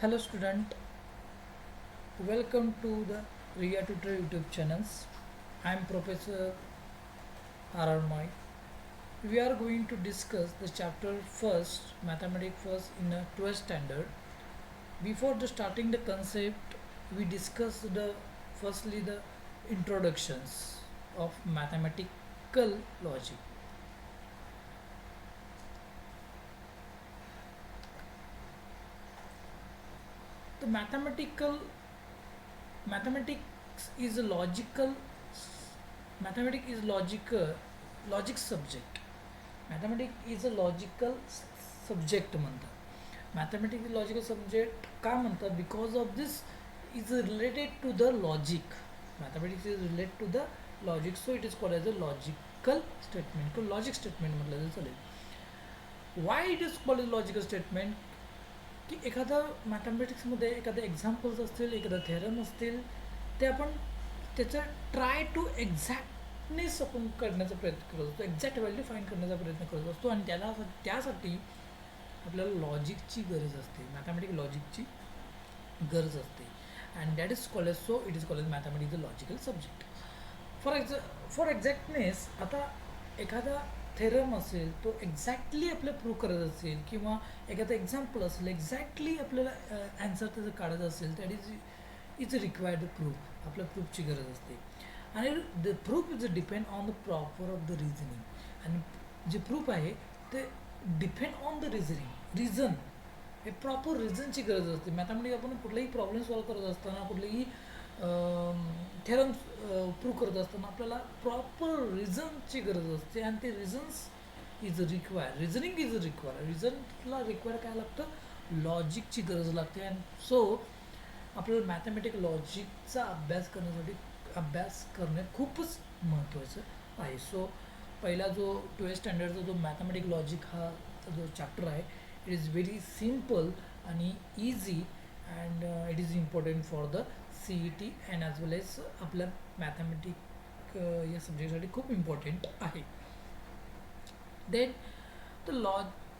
Hello student, welcome to the Ria Tutor YouTube channels. I am Professor R.R. Moy. We are going to discuss the chapter first, Mathematics first in a 12th standard. Before the starting the concept, we discussed the firstly the introductions of mathematical logic. The mathematics is a logic subject. Mathematics is a logical subject म्हणतात. Mathematics is logical subject का म्हणतात? Because of this is related to the logic. Mathematics is related to the logic, so it is called as a logical statement. तो logic statement म्हटलं तर चालेल. Why it is called as logical statement? की एखादा मॅथमॅटिक्समध्ये एखादे examples असतील, एखादा theorem असतील, ते आपण त्याचं ट्राय टू एक्झॅक्टनेस आपण करण्याचा प्रयत्न करत असतो, एक्झॅक्ट व्हॅल्यू फाईंड करण्याचा प्रयत्न करत असतो. आणि त्यासाठी आपल्याला लॉजिकची गरज असते, मॅथमॅटिक लॉजिकची गरज असते. And that is college, so it is college mathematics the logical subject. For exactness, आता एखादा थेरम असेल तो एक्झॅक्टली आपल्याला प्रूव्ह करत असेल, किंवा एखादं एक्झाम्पल असेल एक्झॅक्टली आपल्याला ॲन्सर त्याचं काढत असेल, दॅट इज रिक्वायर्ड प्रूफ. आपल्या प्रूफची गरज असते. आणि the proof is depend on the proper off the reasoning. आणि जे प्रूफ आहे ते डिपेंड ऑन द रिझन. हे प्रॉपर रिझनची गरज असते. मॅथमॅटिक्स आपण कुठलाही प्रॉब्लेम सॉल्व्ह करत असताना, कुठलेही थेरम प्रूव्ह करत असताना आपल्याला प्रॉपर रिझनची गरज असते. आणि ते रिझन्स इज रिझनिंग इज रिझनला रिक्वायर काय लागतं? लॉजिकची गरज लागते. अँड सो आपल्याला मॅथमॅटिक लॉजिकचा अभ्यास करणे खूपच महत्त्वाचं आहे. सो पहिला जो 12th स्टँडर्डचा जो मॅथमॅटिक लॉजिक हा जो चॅप्टर आहे, इट इज व्हेरी सिम्पल आणि easy, and it is important for the CET and as well as आपल्या मॅथमॅटिक या सब्जेक्टसाठी खूप इम्पॉर्टंट आहे. Then the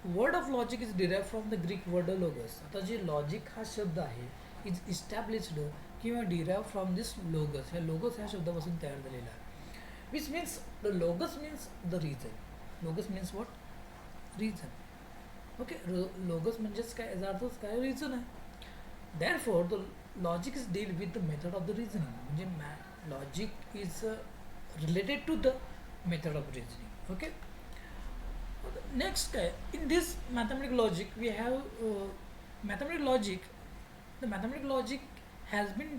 word of logic is derive from the Greek word logos. आता जे logic हा शब्द आहे इज इस्टॅब्लिश्ड किंवा डिराइव्ह फ्रॉम दिस लोगस. ह्या लोगस ह्या शब्दापासून तयार झालेला आहे. Which means the logos means the reason. Logos means what? Reason. Okay, लोगस म्हणजेच काय, याचा अर्थच काय? रिझन आहे. Therefore, the logic is deal with the method of the reasoning. म्हणजे logic is related to the method of reasoning. Okay. Next काय? In this mathematical logic, we have mathematical logic. The mathematical logic has been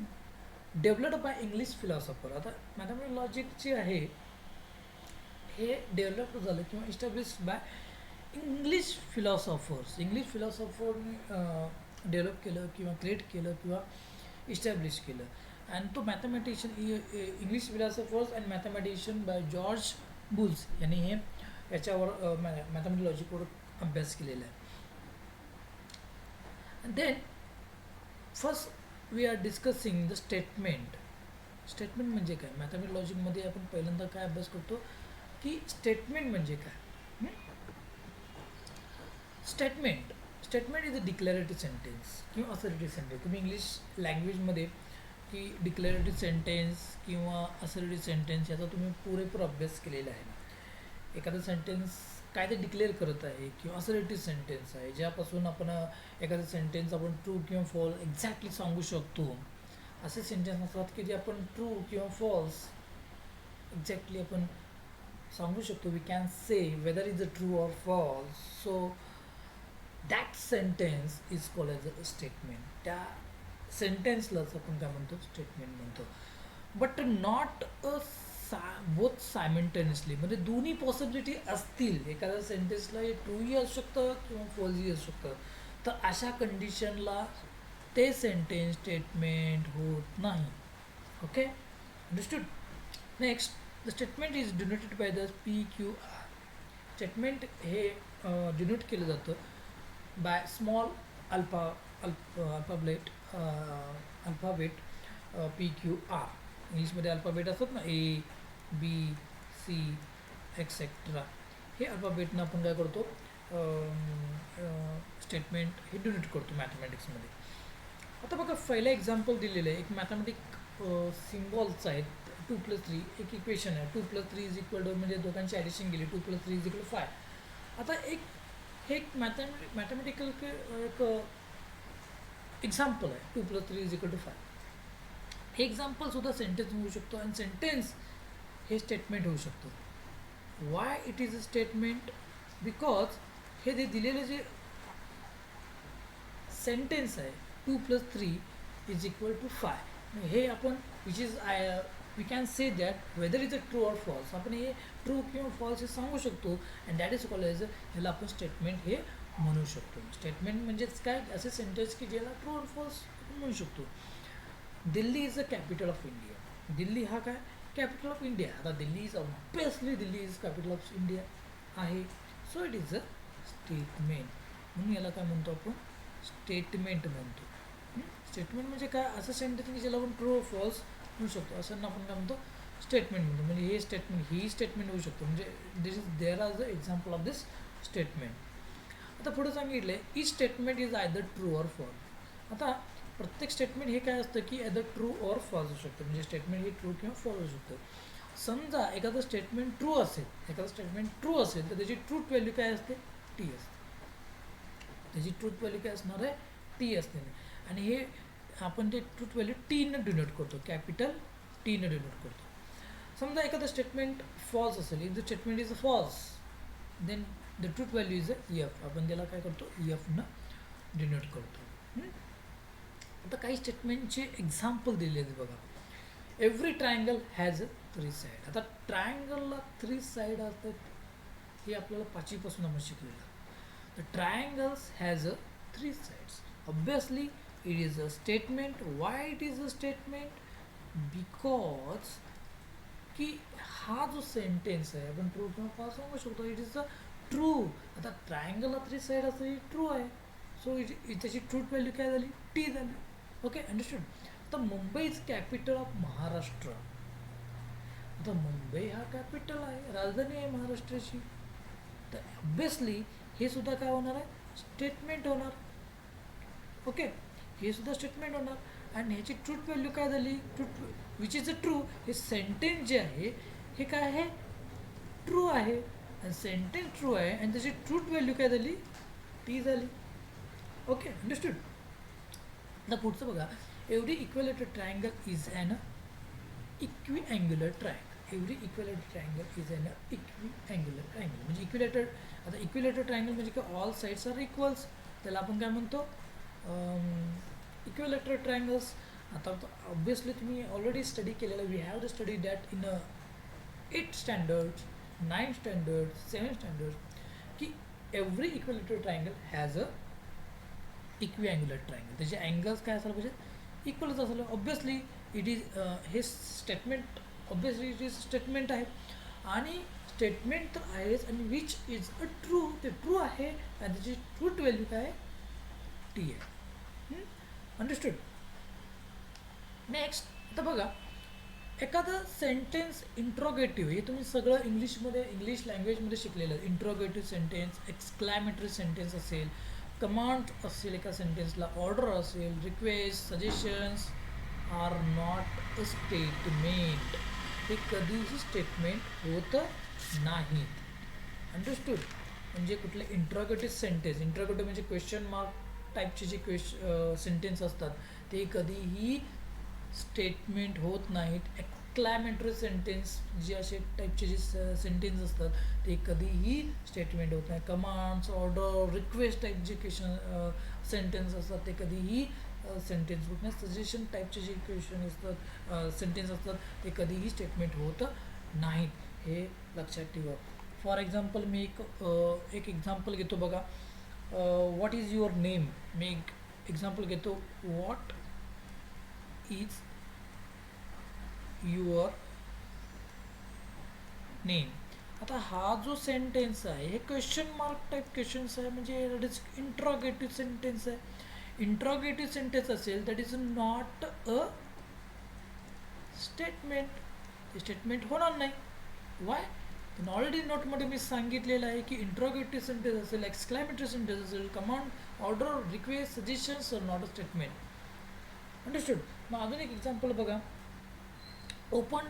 developed by English philosopher. आता mathematical logic जे आहे हे develop झालं किंवा establish by English फिलॉसॉफरने develop केलं किंवा क्रिएट केलं किंवा इस्टॅब्लिश केलं. अँड तो mathematician, English philosophers and mathematician by George Boole's यांनी हे याच्यावर मॅथमॅटिक लॉजिकवर अभ्यास केलेला आहे. And then first we are discussing the statement. Statement म्हणजे काय? मॅथमॅटिक लॉजिकमध्ये आपण पहिल्यांदा काय अभ्यास करतो की स्टेटमेंट म्हणजे काय. Statement is a declarative sentence किंवा असर्टिव्ह सेंटेन्स. तुम्ही इंग्लिश लँग्वेजमध्ये की डिक्लेरेटिव्ह सेंटेन्स किंवा असर्टिव्ह सेंटेन्स याचा तुम्ही पुरेपूर अभ्यास केलेला आहे. एखादं सेंटेन्स काय ते डिक्लेअर करत आहे किंवा असर्टिव्ह सेंटेन्स आहे ज्यापासून आपण एखादं सेंटेन्स आपण ट्रू किंवा फॉल्स एक्झॅक्टली सांगू शकतो. असे सेंटेन्स असतात की जे आपण ट्रू किंवा फॉल्स एक्झॅक्टली आपण सांगू शकतो. We can say whether is a true or false. So that sentence is called as a statement. त्या सेंटेन्सलाच आपण काय म्हणतो? स्टेटमेंट म्हणतो. But not both simultaneously. म्हणजे दोन्ही पॉसिबिलिटी असतील. एखाद्या सेंटेन्सला हे ट्रूही असू शकतं किंवा फॉल्सही असू शकतं. तर अशा कंडिशनला ते सेंटेन्स स्टेटमेंट होत नाही. Okay, understood. Next, the statement is denoted by the PQR. Statement हे डिनोट केलं जातं बाय स्मॉल अल्फाबेट PQR. इंग्लिशमध्ये अल्फाबेट असतात ना, ABC एक्सेट्रा. हे अल्फाबेटनं आपण काय करतो? स्टेटमेंट हे डिनोट करतो मॅथमॅटिक्समध्ये. आता बघा पहिलं एक्झाम्पल दिलेलं आहे, एक मॅथमॅटिक सिम्बॉल्स आहेत 2+3, एक इक्वेशन आहे 2+3 इज इक्वल टू, म्हणजे दोघांची ॲडिशन केली 2+3 इज इक्वल टू 5. आता एक हे एक मॅथमॅटिकल एक एक्झाम्पल आहे 2+3 इज इक्वल टू 5. हे एक्झाम्पलसुद्धा सेंटेन्स होऊ शकतो आणि सेंटेन्स हे स्टेटमेंट होऊ शकतो. Y it is a statement? Because हे जे दिलेलं जे सेंटेन्स आहे 2+3 इज इक्वल टू 5, हे आपण which is we can say that whether is a true or false, आपण हे ट्रू किंवा फॉल्स हे सांगू शकतो. And that is called as ह्याला आपण स्टेटमेंट हे म्हणू शकतो. स्टेटमेंट म्हणजेच काय, असे सेंटेन्स की ज्याला ट्रू ऑर फॉल्स आपण म्हणू शकतो. Delhi is a capital of India. Delhi हा काय कॅपिटल ऑफ इंडिया. आता Delhi is obviously Delhi is capital of India आहे. So it is a statement. म्हणून याला काय म्हणतो आपण, स्टेटमेंट म्हणतो. स्टेटमेंट म्हणजे काय, असं सेंटेन्स की ज्याला आपण ट्रू ऑर फॉल्स म्हणू शकतो, असं आपण काय म्हणतो स्टेटमेंट म्हणतो. म्हणजे हे स्टेटमेंट, ही स्टेटमेंट होऊ शकतो. म्हणजे this is there are the example of this statement. आता पुढे सांगितलं आहे each statement is either true or false. आता प्रत्येक स्टेटमेंट हे काय असतं की आयदर ट्रू ऑर फॉल्स असू शकतं. म्हणजे स्टेटमेंट हे ट्रू किंवा फॉल्स असू शकतं. समजा एखादं स्टेटमेंट ट्रू असेल, तर त्याची ट्रूथ व्हॅल्यू काय असते, टी असते. त्याची ट्रूथ व्हॅल्यू काय असणार आहे, टी असते. आणि हे आपण ते ट्रूथ व्हॅल्यू टीनं डिनोट करतो, कॅपिटल टीनं डिनोट करतो. समजा एखादं स्टेटमेंट फॉल्स असेल, if the statement is a false, then the truth value is a F. आपण त्याला काय करतो, एफनं डिनोट करतो. आता काही स्टेटमेंटचे एक्झाम्पल दिले आहेत बघा. Every triangle has a 3 side. आता ट्रायंगलला 3 साईड असतात, हे आपल्याला 5वीपासून आपण शिकलेलं. The triangles has a 3 sides. Obviously, it is a statement. Why it is a statement? Because की हा जो सेंटेन्स आहे आपण ट्रू किंवा फॉल्स सांगू शकतो. It is a true. आता ट्रायंगलला 3 साईड असं ही ट्रू आहे. सो त्याची ट्रूथ व्हॅल्यू काय झाली, टी झाली. Okay, understood. आता Mumbai is capital of Maharashtra. आता मुंबई हा कॅपिटल आहे, राजधानी आहे महाराष्ट्राची. तर ऑब्वियसली हे सुद्धा काय होणार आहे, स्टेटमेंट होणार. ओके, हे सुद्धा स्टेटमेंट होणार. आणि ह्याची ट्रूथ व्हॅल्यू काय झाली, truth which is a true. हे सेंटेन्स जे आहे हे काय आहे, ट्रू आहे. आणि सेंटेन्स ट्रू आहे आणि त्याची ट्रूथ व्हॅल्यू काय झाली, टी झाली. Okay, understood. आता पुढचं बघा. Every equilateral triangle is an equiangular triangle. Every equilateral triangle is an equiangular triangle. म्हणजे इक्विलॅटर, आता इक्विलॅटर ट्रायंगल म्हणजे काय, ऑल साईड्स आर इक्वल्स, त्याला आपण काय म्हणतो, इक्विलॅटर ट्रायंगल्स. आता ऑब्वियसली तुम्ही ऑलरेडी स्टडी केलेलं, we have the study that in 8th standard, 9th standard, 7th standard, की every equilateral triangle has a equiangular triangle. त्याचे अँगल्स काय असायला पाहिजे, इक्वलच असायला. ऑब्वियसली इट इज हे statement, obviously it is statement आहे. आणि स्टेटमेंट तर आहेच, आणि विच इज अ ट्रू, ते ट्रू आहे आणि त्याची ट्रूथ व्हॅल्यू काय आहे, टी आहे. अंडरस्टूड. नेक्स्ट, आता बघा एखादं सेंटेन्स इंट्रोगेटिव्ह, हे तुम्ही सगळं इंग्लिशमध्ये, इंग्लिश लँग्वेजमध्ये शिकलेलं आहे. इंट्रोगेटिव्ह सेंटेन्स, एक्सक्लॅमेटरी सेंटेन्स असेल, कमांड असेल एका सेंटेन्सला, ऑर्डर असेल, request, suggestions are not a statement. हे कधीही स्टेटमेंट होत नाही. अंडरस्टूड. म्हणजे कुठले इंट्रोगेटिव्ह सेंटेन्स, इंट्रोगेटिव्ह म्हणजे क्वेश्चन मार्क टाईपचे जे सेंटेन्स असतात ते कधीही स्टेटमेंट होत नाहीत. एक्सक्लॅमेटरी सेंटेन्स जे असे टाईपचे जे सेंटेन्स असतात ते कधीही स्टेटमेंट होत नाही. कमांड्स, ऑर्डर, रिक्वेस्ट टाईप जे क्वेश्चन सेंटेन्स असतात ते कधीही सेंटेन्स होत नाही. सजेशन टाईपचे जे क्वेश्चन असतात, सेंटेन्स असतात ते कधीही स्टेटमेंट होत नाहीत. हे लक्षात ठेवा. फॉर एक्झाम्पल मी एक एक्झाम्पल घेतो बघा. What is your name. मी एक एक्झाम्पल घेतो. What is your name. आता हा जो सेंटेन्स आहे हे क्वेश्चन मार्क टाईप क्वेश्चन्स आहे, म्हणजे दॅट इज इंट्रोगेटिव्ह सेंटेन्स आहे. इंट्रोगेटिव्ह सेंटेन्स असेल that is not a statement. ते स्टेटमेंट होणार नाही. वाय, ऑलरेडी नोटमध्ये मी सांगितलेलं आहे की इंट्रोगेटिव्ह सेंटेन्स असेल, एक्सक्लॅमेटरी सेंटेन्स असेल, command, order, request, suggestions are not a statement. Understood. मग अजून एक एक्झाम्पल बघा. Open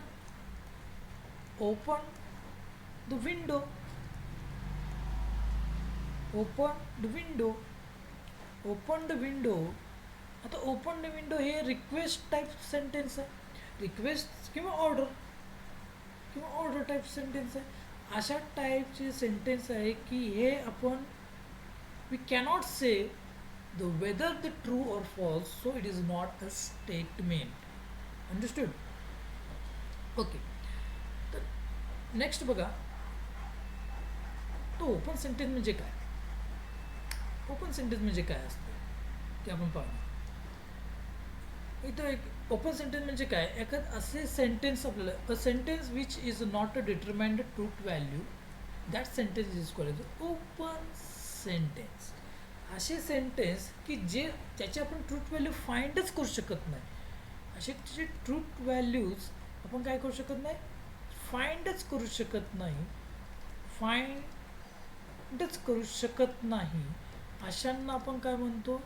open the window. Open the window. Open the window. आता ओपन द विंडो हे रिक्वेस्ट टाईप सेंटेन्स आहे. रिक्वेस्ट किंवा ऑर्डर टाईप सेंटेन्स आहे. अशा टाईपचे सेंटेन्स आहे की हे आपण we cannot say the whether the true और false, so it is not a statement. Understood. Okay. तर नेक्स्ट बघा, तो ओपन सेंटेन्स म्हणजे काय. ओपन सेंटेन्स म्हणजे काय असतं ते आपण पाहू. इथं एक ओपन सेंटेन्स म्हणजे काय, एखाद असे सेंटेन्स आपल्याला, a sentence which is not a determined truth value, that sentence is called open sentence. असे सेंटेन्स की जे त्याची आपण ट्रूथ व्हॅल्यू फाइंडच करू शकत नाही. असे त्याचे ट्रूथ व्हॅल्यूज आपण काय करू शकत नाही, फाइंडच करू शकत नाही. फाइंडच करू शकत नाही अशांना आपण काय म्हणतो,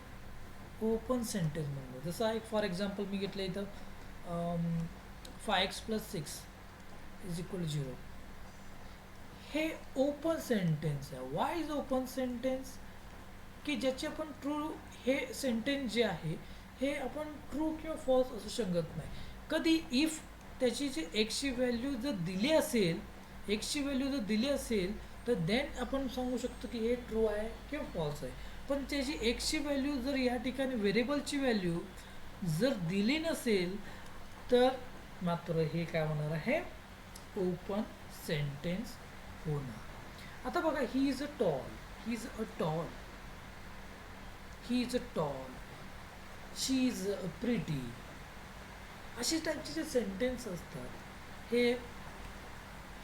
ओपन सेंटेन्स म्हणतो. जसं एक फॉर एक्झाम्पल मी घेतलं इथं 5x+6 इज इक्वल 0. हे ओपन सेंटेन्स आहे. वाय इज ओपन सेंटेन्स, की ज्याचे आपण ट्रू, हे सेंटेन्स जे आहे हे आपण ट्रू किंवा फॉल्स असू शकत नाही. कधी इफ त्याची जी एक्सची व्हॅल्यू जर दिली असेल, तर देन आपण सांगू शकतो की हे ट्रू आहे किंवा फॉल्स आहे. पण त्याची एक्सची व्हॅल्यू जर या ठिकाणी व्हेरिएबलची व्हॅल्यू जर दिली नसेल तर मात्र हे काय होणार आहे, ओपन सेंटेन्स होणार. आता बघा, he is a tall, he is a tall, he is a tall, she is a pretty. अशा टाईपचे जे सेंटेन्स असतात हे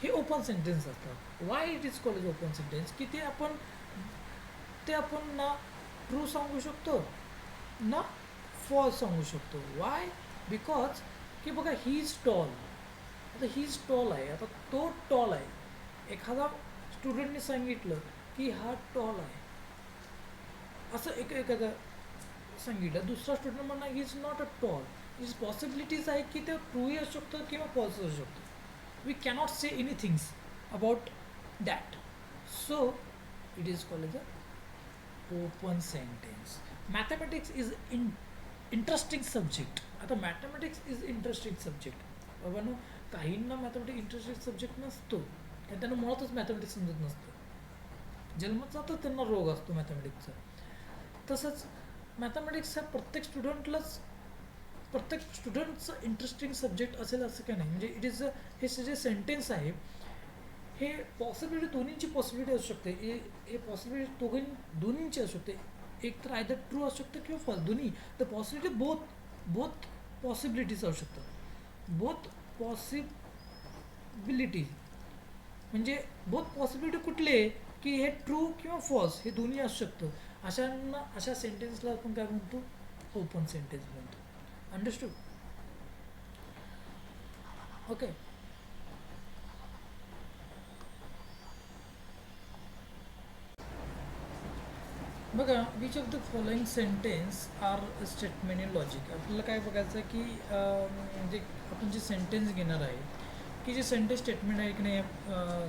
हे ओपन सेंटेन्स असतात. Why it is called open sentence, की ते आपण ना ट्रू सांगू शकतो ना फॉल्स सांगू शकतो. वाय, बिकॉज की बघा, ही इज टॉल. आता ही इज टॉल आहे, आता तो टॉल आहे. एखादा स्टुडंटने सांगितलं की हा टॉल आहे, असं एखादा सांगितलं, दुसरा स्टुडंट म्हणणार he is not a tall. Is possibilities आहे की ते ट्रूही असू शकतं किंवा फॉल्स असू शकतं. We cannot say anythings about that. So it is called as a open sentence. Mathematics is interesting subject. आता मॅथमॅटिक्स इज इंटरेस्टिंग सब्जेक्ट. बाबांनो, काहींना मॅथमॅटिक्स इंटरेस्टिंग सब्जेक्ट नसतो, कारण त्यांना मुळातच मॅथमॅटिक्स समजत नसतं. जन्मजातच त्यांना रोग असतो मॅथमॅटिक्सचा. तसंच मॅथमॅटिक्स हा प्रत्येक स्टुडंटचं इंटरेस्टिंग सब्जेक्ट असेल असं काय नाही. म्हणजे इट इज हे जे सेंटेन्स आहे हे पॉसिबिलिटी, दोन्हींची पॉसिबिलिटी असू शकते. हे पॉसिबिलिटी दोन्हींची असू शकते. एक तर आयदर ट्रू असू शकतं किंवा फॉल्स, दोन्ही. तर पॉसिबिलिटी बोथ पॉसिबिलिटीज असू शकतात. बोथ पॉसिबिलिटी म्हणजे बोथ पॉसिबिलिटी कुठले, की हे ट्रू किंवा फॉल्स हे दोन्ही असू शकतं. अशा सेंटेन्सला आपण काय म्हणतो, ओपन सेंटेन्स म्हणतो. अंडरस्टूड. ओके. बघा, which of the following sentence are statement in logic. आपल्याला काय बघायचं की म्हणजे आपण जे सेंटेन्स घेणार आहे, की जे सेंटेन्स स्टेटमेंट आहे की नाही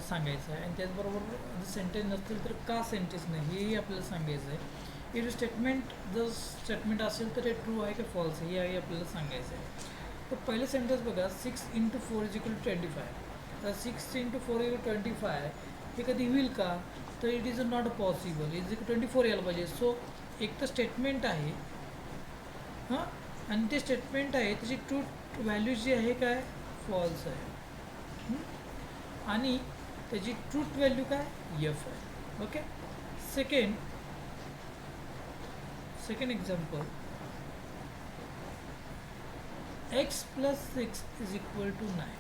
सांगायचं आहे. आणि त्याचबरोबर जर सेंटेन्स नसतील तर का सेंटेन्स नाही हेही आपल्याला सांगायचं आहे. जर स्टेटमेंट असेल तर हे ट्रू आहे की फॉल्स आहे हेही आपल्याला सांगायचं आहे. तर पहिलं सेंटेन्स बघा, 6 × 4 = 25. तर 6 × 4 = 25 हे कधी होईल का, तर इट इज नॉट पॉसिबल. 24 यायला पाहिजे. सो एक तर स्टेटमेंट आहे, हां, आणि ते स्टेटमेंट आहे त्याची ट्रूथ व्हॅल्यू जी आहे काय, फॉल्स आहे. आणि त्याची ट्रूथ व्हॅल्यू काय, एफ आहे. ओके. Second example, x+6 = 9.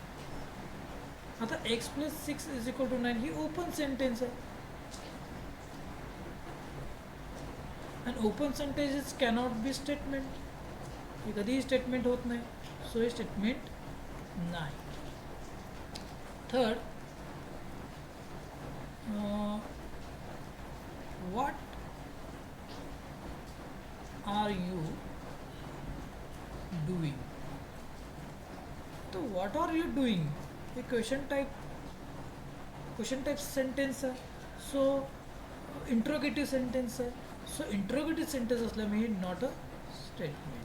आता x+6 = 9 ही ओपन सेंटेन्स आहे. आणि open sentences cannot be statement. हे कधीही स्टेटमेंट होत नाही. सो हे स्टेटमेंट नाही. Third, what are you doing. तो व्हाट आर यू डूइंग हे क्वेश्चन टाइप सेंटेन्स आहे. सो इंट्रोगेटिव्ह सेंटेन्स आहे. सो इंट्रोगेटिव्ह सेंटेन्स असल्यामुळे नॉट अ स्टेटमेंट.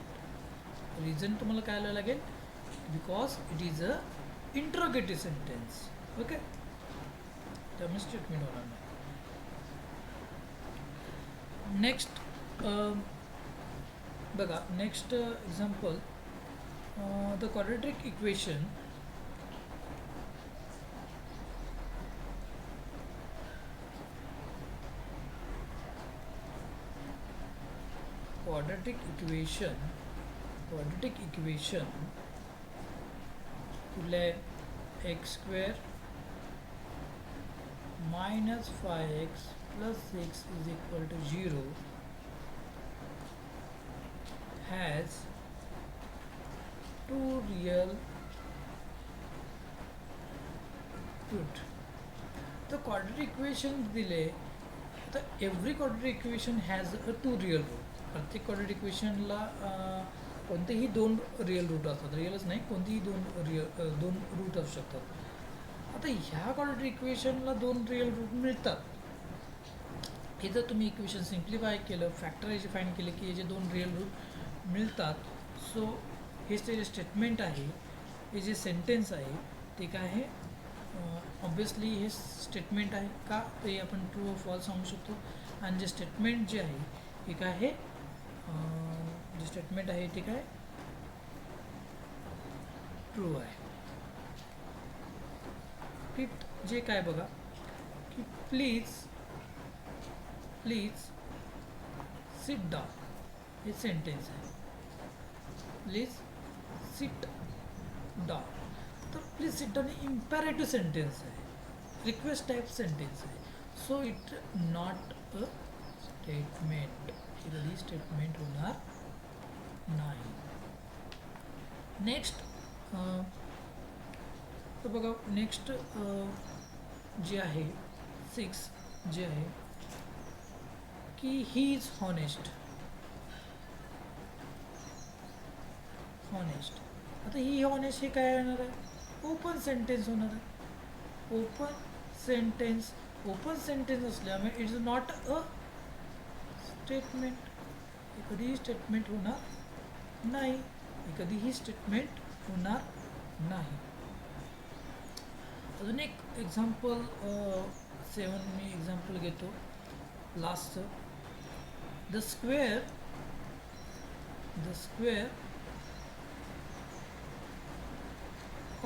रिझन तुम्हाला काय लिहायला लागेल, because it is a interrogative sentence. Okay, त्यामुळे स्टेटमेंट होणार नाही. नेक्स्ट बघा, next example, the quadratic equation तुले x square minus 5x plus 6 is equal to 0 has two real root. The quadratic equation दिले, तर every quadratic equation has a two real root. प्रत्येक quadratic इक्वेशनला कोणतेही दोन real route असतात. रिअलच नाही, कोणतेही दोन रूट असू शकतात. आता ह्या क्वाड्रेटिक इक्वेशनला दोन रिअल रूट मिळतात. हे जर तुम्ही इक्वेशन सिम्प्लिफाय केलं, फॅक्टराइज फाइंड केले की हे जे दोन रिअल रूट मिळतात. सो हेच ते जे स्टेटमेंट आहे, हे जे सेंटेन्स आहे ते काय आहे, ऑब्वियसली हे स्टेटमेंट आहे. का ते आपण ट्रू ऑर फॉल्स सांगू शकतो. आणि जे स्टेटमेंट जे आहे हे काय आहे, जे स्टेटमेंट आहे ते काय ट्रू आहे. फिफ्थ जे काय बघा की प्लीज सिट डाऊन, हे सेंटेन्स आहे. Please sit down. तर प्लीज सिट डाऊन हे इम्पॅरेटिव्ह सेंटेन्स आहे, रिक्वेस्ट टाईप सेंटेन्स आहे. So it not a statement. हे कधी स्टेटमेंट होणार नाही. नेक्स्ट तर बघा, नेक्स्ट जे आहे 6 जे आहे की ही इज हॉनेस्ट. आता ही हॉनेस्ट हे काय येणार आहे, ओपन सेंटेन्स होणार आहे. ओपन सेंटेन्स असल्यामुळे it is not a statement. हे कधीही स्टेटमेंट होणार नाही. अजून एक एक्झाम्पल 7 मी एक्झाम्पल घेतो लास्टचं. The square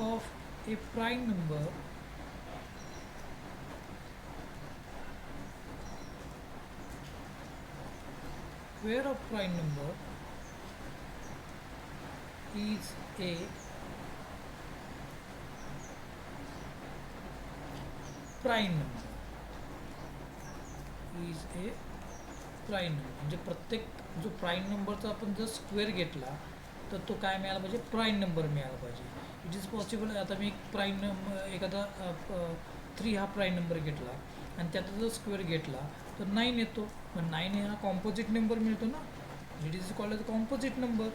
of a prime number is a prime number. म्हणजे प्रत्येक जो प्राईम नंबरचा आपण जर स्क्वेअर घेतला तर तो काय मिळाला पाहिजे, प्राईम नंबर मिळाला पाहिजे. It is possible. आता मी एक प्राईम नंबर, एखादा 3 हा प्राईम नंबर घेतला आणि त्याचा जर स्क्वेअर घेतला तर 9 येतो. पण 9 हा कॉम्पोजिट नंबर मिळतो ना. It is called as composite number.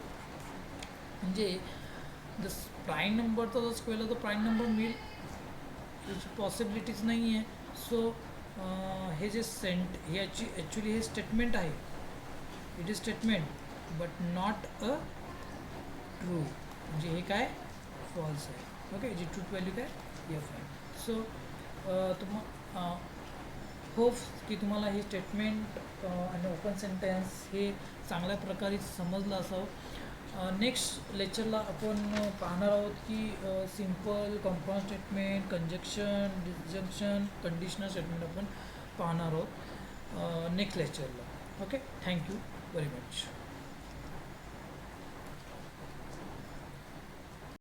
म्हणजे द प्राईम नंबरचा जर स्क्वेअरला तर प्राईम नंबर मिळेल, याची पॉसिबिलिटीज नाही आहे. सो हे जे हे ॲक्च्युली हे स्टेटमेंट आहे. It is statement but not a true. म्हणजे हे काय फॉल्स आहे. ओके, जी ट्रूथ व्हॅल्यू काय एफ आहे. सो होप की तुम्हाला हे स्टेटमेंट आणि ओपन सेंटेन्स हे चांगल्या प्रकारे समजलं असावं. नेक्स्ट लेक्चरला आपण पाहणार आहोत की simple, compound statement, conjunction, disjunction, conditional statement आपण पाहणार आहोत नेक्स्ट लेक्चरला. Okay, thank you very much.